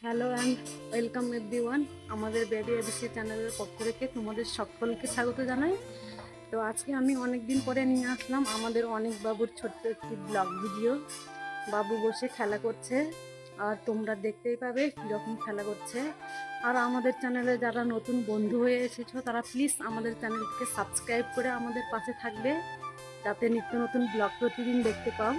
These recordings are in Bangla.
Hello and welcome everyone. আমাদের বেবি এবিসি চ্যানেলের পক্ষ থেকে তোমাদের সকলকে স্বাগত জানাই। তো আজকে আমি অনেক দিন পরে নিয়ে আসলাম আমাদের অনেক বাবুর ছোট্ট একটি ব্লগ ভিডিও। বাবু বসে খেলা করছে আর তোমরা দেখতেই পাবে কীরকম খেলা করছে। আর আমাদের চ্যানেলে যারা নতুন বন্ধু হয়ে এসেছো তারা প্লিজ আমাদের চ্যানেলটিকে সাবস্ক্রাইব করে আমাদের পাশে থাকবে, যাতে নিত্য নতুন ব্লগ প্রতিদিন দেখতে পাও।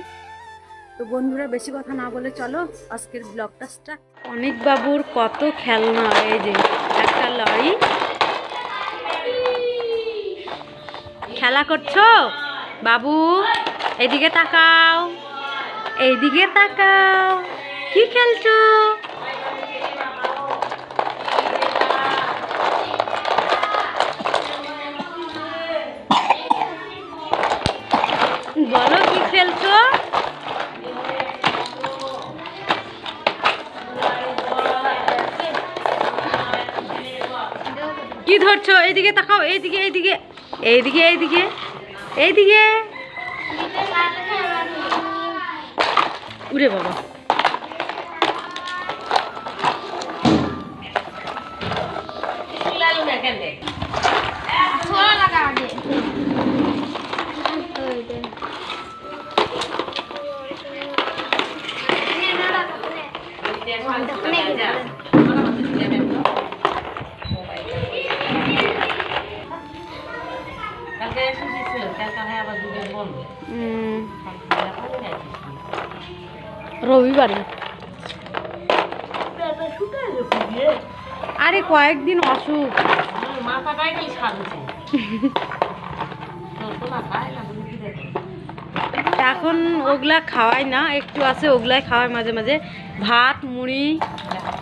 তো বন্ধুরা, বেশি কথা না বলে চলো আজকের ব্লগটা স্টার্ট। অনেক বাবুর কত খেলনা, এই যে একটা লরি। খেলা করছো বাবু? এইদিকে তাকাও, এইদিকে তাকাও, কি খেলছো? বলো কি খেলছো? কি ধরছো? এইদিকে তাকাও, এইদিকে এইদিকে এইদিকে এইদিকে এইদিকে। উরে বাবা, রবিবারে। আরে কয়েকদিন অসুখ, এখন ওগুলা খাওয়াই না, একটু আছে ওগুলাই খাওয়াই মাঝে মাঝে, ভাত মুড়ি,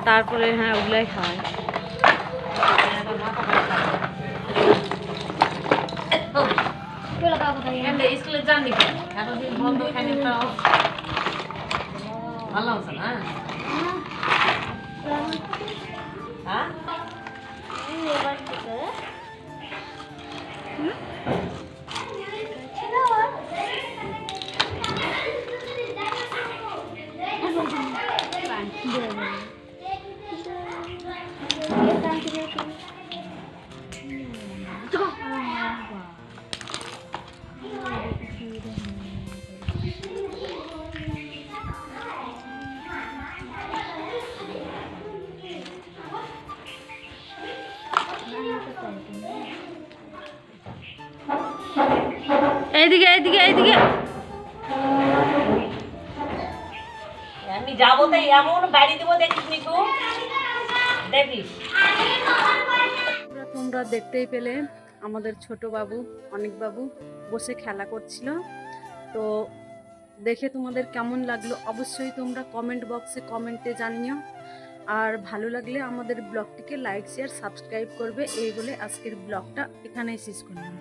তারপরে হ্যাঁ ওগুলাই খাওয়াই। স্কুলে যাননি কেন? এতদিন বন্ধ খালি তো ভালো হচ্ছে না। হ্যাঁ এইদিকে এইদিকে এইদিকে। আমি যাবো তাই এমন বাড়ি দেবো, দেখিস মিঠু, দেখিস। তোমরা দেখতেই পেলে আমাদের ছোট বাবু অনেক বাবু বসে খেলা করছিল। তো দেখে তোমাদের কেমন লাগলো অবশ্যই তোমরা কমেন্ট বক্সে কমেন্টে জানিও। আর ভালো লাগলে আমাদের ব্লগটিকে লাইক শেয়ার সাবস্ক্রাইব করবে। এই বলে আজকের ব্লগটা এখানেই শেষ করলাম।